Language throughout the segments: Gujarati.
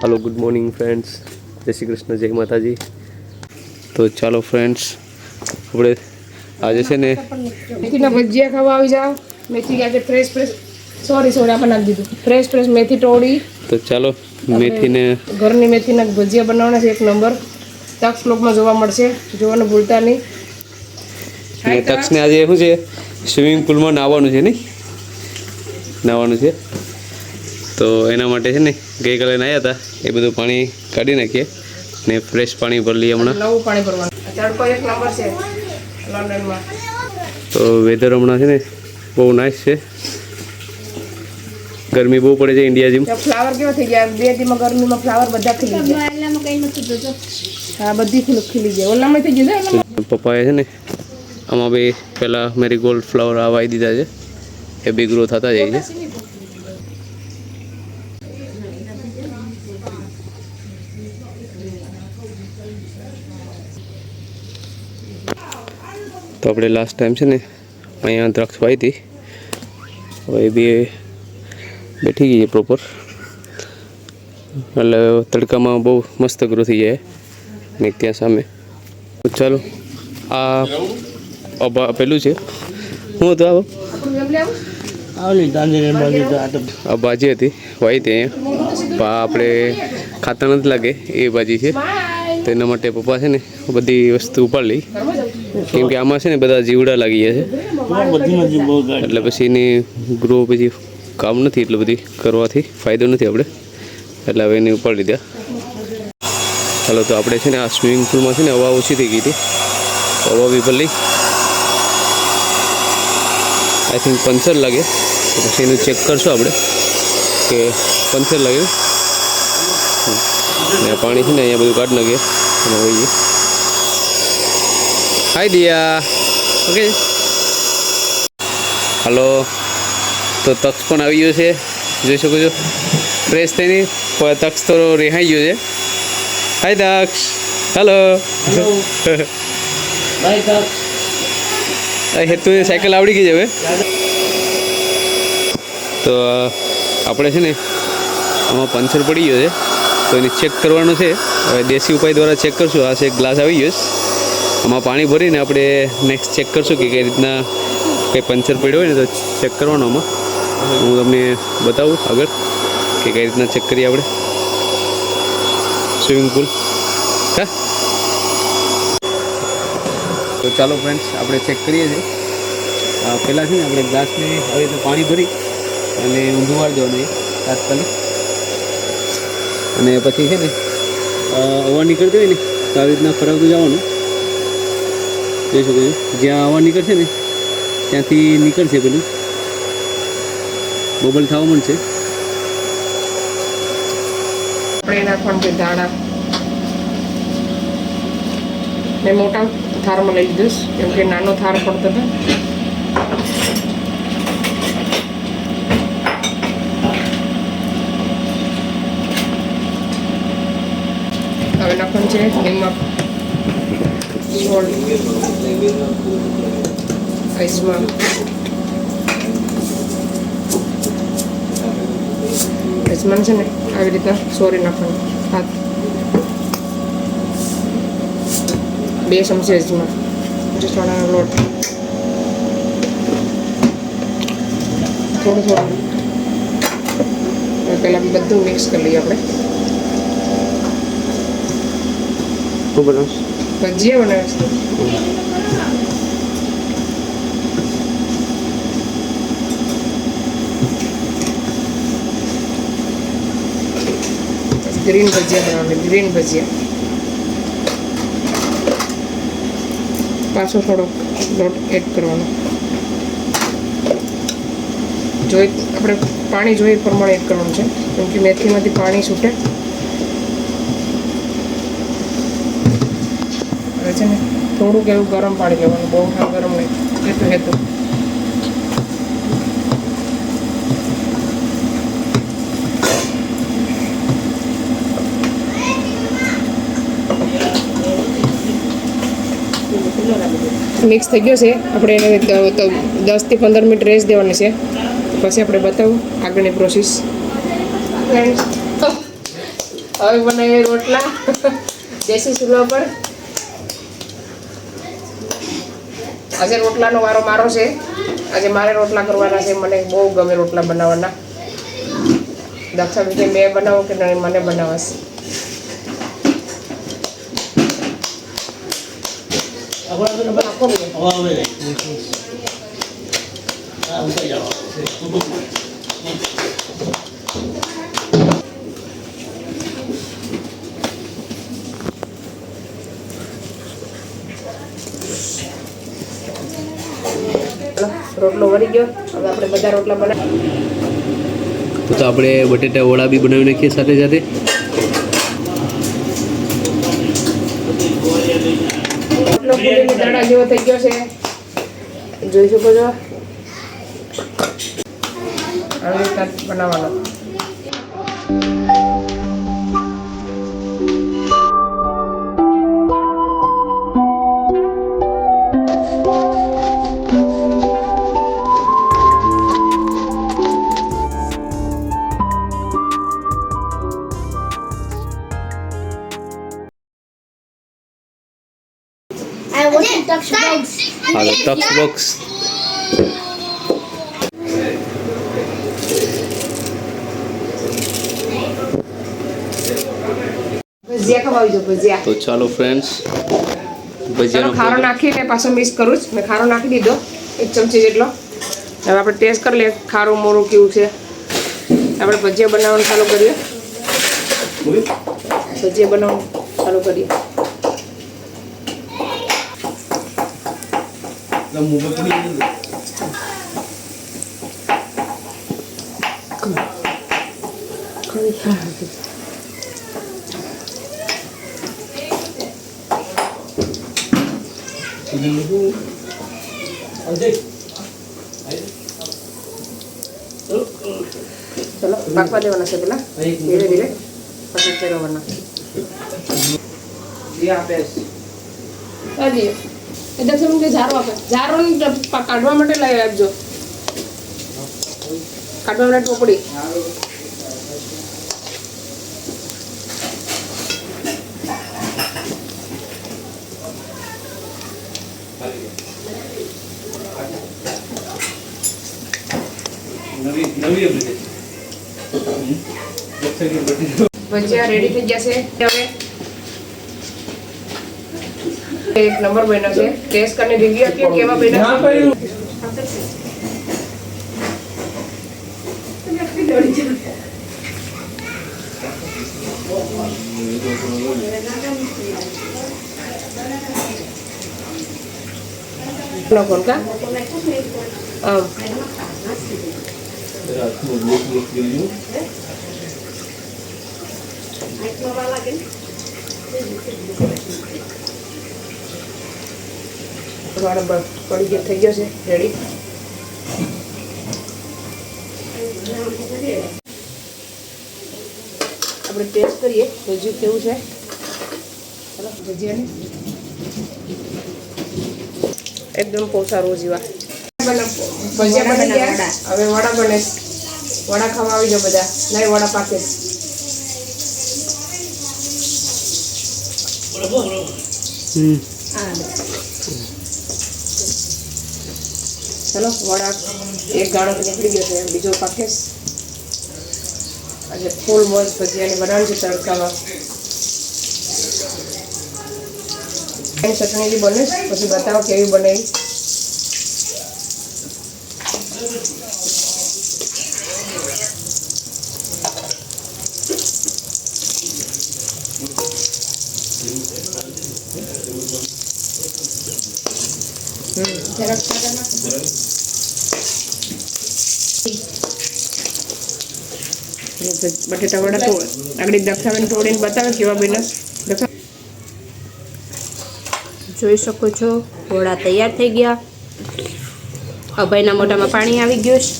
हेलो गुड मॉर्निंग फ्रेंड्स, जय श्री कृष्ण, जय माता जी। तो चलो फ्रेंड्स, આપણે આજે છે ને મેથીના ભજીયા ખાવા આવી જાવ। મેથી આજે ફ્રેશ સોરી આપણે નાખી દીધું ફ્રેશ મેથી ટોળી। તો ચાલો મેથીને ઘરની મેથીના ભજીયા બનાવવાના છે, એક નંબર। તક્ષ બ્લોગમાં જોવા મળશે, જોવાનું ભૂલતા નહીં। ને તક્ષને આજે શું છે, સ્વિમિંગ પુલમાં નાહવાનું છે, નહીં નાહવાનું છે। તો એના માટે છે ને ગઈકાલે નાહ્યા હતા, એ બધું પાણી કાઢી નાખીએ ને ફ્રેશ પાણી ભરી લઈએ હમણાં। નવું પાણી ભરવાનું, તડકો એક નંબર છે લંડનમાં। તો વેધર હમણાં છે ને બહુ નાઇસ છે, ગરમી બહુ પડે છે ઇન્ડિયા જેમ। ફ્લાવર કેવા થઈ ગયા, 2 દીમાં ગરમીમાં ફ્લાવર બધા ખીલી ગયા। હા, બધી ફૂલ ખીલી ગયા, ઓલામાં થઈ ગયું છે। પપ્પાએ છે ને આમાં બી પહેલાં મેરીગોલ્ડ ફ્લાવર વાવી દીધા છે, એ બી ગ્રો થતા જાય છે। તો આપણે લાસ્ટ ટાઈમ છે ને અહીંયા દ્રાક્ષ વાવી હતી, હવે એ બી બેઠી ગઈ છે પ્રોપર, એટલે તડકામાં બહુ મસ્ત ગ્રો થઈ જાય ને ત્યાં સામે। તો ચાલો આ પેલું છે, શું હતું આ ભાજી હતી વાવી હતી અહીંયા, આપણે ખાતા નથી લાગે એ ભાજી છે, તો એના માટે પપ્પા છે ને બધી વસ્તુ ઉપાડી લઈ, કેમ કે આમાં છે ને બધા જીવડા લાગી ગયા છે, એટલે પછી એની ગ્રો પછી કામ નથી, એટલે બધી કરવાથી ફાયદો નથી આપણે, એટલે હવે એને ઉપાડી લીધા। ચાલો તો આપણે છે ને આ સ્વિમિંગ પુલમાં છે ને હવા ઓછી થઈ ગઈ હતી, હવા બી ભરી આઈ થિંક પંચર લાગે, તો પછી એનું ચેક કરશું આપણે કે પંચર લાગ્યું ને પાણી છે ને અહીંયા બધું કાઢી નાખીએ અને હોઈએ। હાય દિયા, ઓકે હલો। તો તક્ષ પણ આવી ગયો છે, જોઈ શકો છો ફ્રેશ થઈને, તક્ષ તો રિહાઈ ગયો છે। હાય તક્ષ, હલો બાય તક્ષ। હેતુ સાયકલ આવડી ગઈ છે હવે। તો આપણે છે ને આમાં પંચર પડી ગયો છે, તો એને ચેક કરવાનું છે, હવે દેશી ઉપાય દ્વારા ચેક કરશું। આ છે ગ્લાસ આવી ગયો છે, આમાં પાણી ભરીને આપણે નેક્સ્ટ ચેક કરશું કે કઈ રીતના કંઈ પંચર પડ્યો હોય ને તો ચેક કરવાનો આમાં, હું તમને બતાવું આગળ કે કઈ રીતના ચેક કરીએ આપણે સ્વિમિંગ પુલ। હા, તો ચાલો ફ્રેન્ડ્સ આપણે ચેક કરીએ છીએ। પહેલાં છે ને આપણે ગ્લાસને આવી રીતે પાણી ભરી અને ઊંધું વાળી દેવાનું તાત્કાલિક, અને પછી છે ને હવા નીકળતી હોય ને તો આવી રીતના ફરાવતું જવાનું, જોઈ શકો છો જ્યાં હવા નીકળશે ને ત્યાંથી નીકળશે, પેલું બબલ થવા મળશે। આપણે નાખવાનું છે દાણા, મેં મોટા થારમાં લઈ લીધું કેમ કે નાનો થાર પડતો હતો। હવે નાખવાનું છે નિમક, સોલ્ટ, અજમા, અજમાન છે ને આવી રીતના સોરી નાખવાનું, હાથ 2 ચમચી અજમા, ચણાનો લોટ થોડું, પહેલાં બધું મિક્સ કરી લઈએ આપણે। ભજીયા બનાવે છે, ગ્રીન ભજીયા બનાવવાની, ગ્રીન ભજીયા। પાછો થોડો લોટ એડ કરવાનો, આપણે પાણી જોઈએ પ્રમાણે એડ કરવાનું છે, કેમ કે મેથીમાંથી પાણી છૂટે। હવે છે ને થોડુંક એવું ગરમ પાણી લેવાનું, બહુ ગરમ નહીં, હેતું મિક્સ થઈ ગયો છે, આપણે એને 10 થી 15 મિનિટ રેસ્ટ દેવાની છે, પછી આપણે બતાવું આગળની પ્રોસેસ। હવે બનાવીએ રોટલા દેશી ચૂલા પર. આજે રોટલાનો વારો મારો છે. આજે મારે રોટલા કરવાના છે. મને બહુ ગમે રોટલા બનાવવાના. દક્ષા મેં બનાવો કે નહીં મને બનાવશે. રોટલો વળી ગયો. હવે આપણે બધા રોટલા બનાવી તો આપણે બટેટા વડા બી બનાવી નાખીએ સાથે સાથે. રોટલો પૂરીની દાણા જેવો થઈ ગયો છે, જોઈ શકો છો. આવી રીતના બનાવવાનો. I watching Dutch vlogs. હા તો ટક્સ બોક્સ. ભજીયા ખવાવી દો ભજીયા. તો ચાલો ફ્રેન્ડ્સ, ચાલો ભજીયાનો ખારો નાખીને પાછો મિક્સ કરું છું. મેં ખારો નાખી દીધો 1 ચમચી જેટલો. હવે આપણે ટેસ્ટ કરી લઈએ ખારું મોરું કેવું છે. આપણે ભજીયા બનાવવાનું ચાલુ કરીએ. ભજીયા બનાવવાનું ચાલુ કરીએ. ચલો પાકવા દેવાના છે પેલા ધીરે ધીરે પછી ફેરવવાના. હાજી એકદમ સમજે ઝારો આપે. ઝારો કાઢવા માટે લઈ આપજો. કાઢવા માટે ટોપડી. ભજીયા રેડી થઈ ગયા છે. હવે એક નંબર બન્યો છે. ટેસ્ટ કરીને રિવ્યુ આપીએ કેવા બન્યા છે. કોણ કા પડી ગયો થઈ ગયો છે રેડી. આપણે ટેસ્ટ કરીએ ભજીયું કેવું છે. ચાલો ભજીયાને એકદમ પોસારું જેવા ભજીયા બની ગયા. હવે વડા બને. વડા ખાવા આવી જાઓ બધા. નહીં વડા પાકે. ચલો વડા એક ગાળો નીકળી ગયો છે, બીજો પાકે. આજે ફૂલ મસ્ત ભજીયાની બનાવવાની છે તડકામાં. ચટણી બને પછી બતાવો કેવી બનાવી. બટેટા વડા તો આગળ દક્ષાબેન તોડીને બતાવે કેવા બન્યા. જોઈ શકો છો વડા તૈયાર થઈ ગયા. અભયના મોઢામાં પાણી આવી ગયું છે.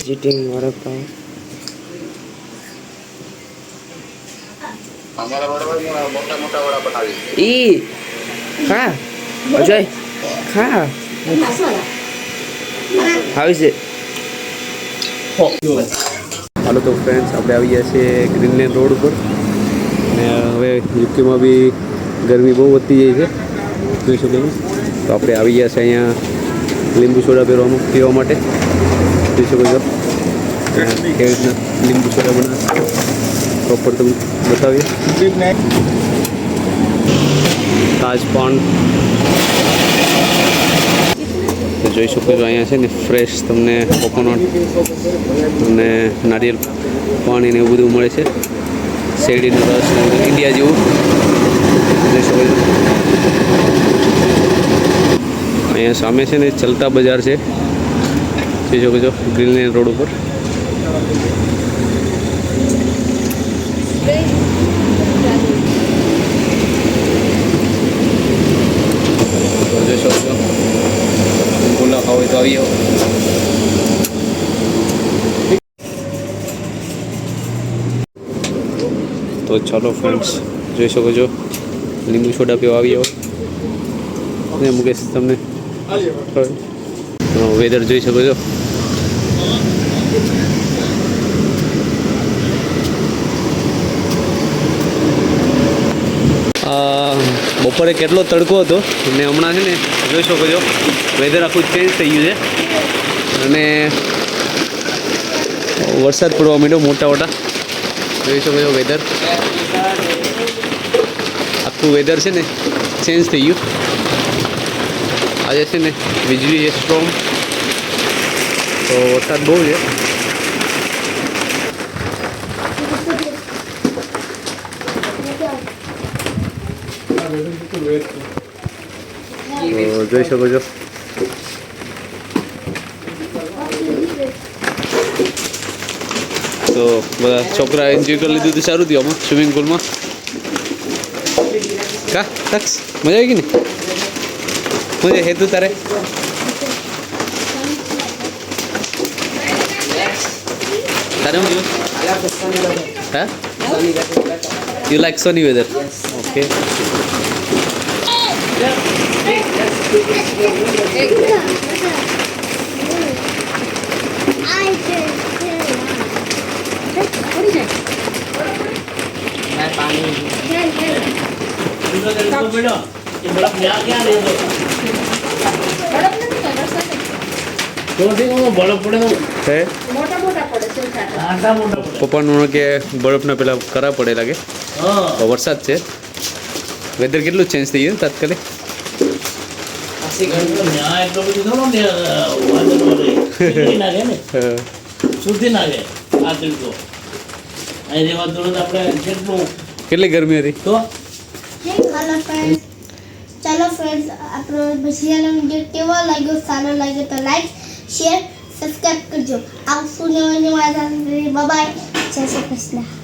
જીટીંગ વડાપાવ. ઈ ખા અજય ખા. આવી છે. હાલો તો ફ્રેન્ડ્સ આપણે આવી ગયા છીએ ગ્રીનલેન્ડ રોડ ઉપર અને હવે યુકેમાં બી ગરમી બહુ વધતી જાય છે જોઈ શકો છો. તો આપણે આવી ગયા છે અહીંયા લીંબુ સોડા પીવા માટે જોઈ શકો છો કેવી રીતના લીંબુ સોડા બનાવે પ્રોપર તમને બતાવીએ. તાજ પાન તો જોઈ શકો છો અહીંયા છે ને ફ્રેશ તમને કોકોનટ અને નારિયેળ પાણી ને એવું બધું મળે છે. શેરડીનો રસ ને બધું ઇન્ડિયા જેવું જોઈ શકો છો. અહીંયા સામે છે ને ચલતા બજાર છે જોઈ શકો છો ગ્રીનલેન્ડ રોડ ઉપર. જોઈ શકો છો ગોલા ખાવ હોય તો આવી જાઓ. તો ચાલો ફ્રેન્ડ્સ જોઈ શકો છો લીંબુ સોડા પીવા આવી જાઓ. ને મુકેશ તમને વેધર જોઈ શકો છો. બપોરે કેટલો તડકો હતો અને હમણાં છે ને જોઈ શકો છો વેધર આખું ચેન્જ થઈ ગયું છે અને વરસાદ પડવા માંડ્યો મોટા જોઈ શકો છો વેધર આખું વેધર છે ને ચેન્જ થઈ ગયું. આજે છે ને વીજળી છે સ્ટ્રોંગ તો વરસાદ બહુ છે. તો જોઈ શકો છો તો બધા છોકરા એન્જોય કરી લીધું તો સારું થયું આમાં સ્વિમિંગ પુલમાં. કા તક્ષ મજા આવી ગઈ ને મજા હેતુ તારે તારે શું હા you like sunny weather okay. પપ્પાનું કે બરફના પેલા કરા પડે લાગે તો વરસાદ છે વેધર કેટલું ચેન્જ થઈ ગયું તાત્કાલિક. કેટલી ગરમી હતી તો ચલો ફ્રેન્ડ્સ આપણો ભજીયાનો વિડીયો કેવો લાગ્યો સારો લાગ્યો તો લાઈક શેર સબસ્ક્રાઇબ કરજો. આવશું નવા નવા બાય જય શ્રી કૃષ્ણ.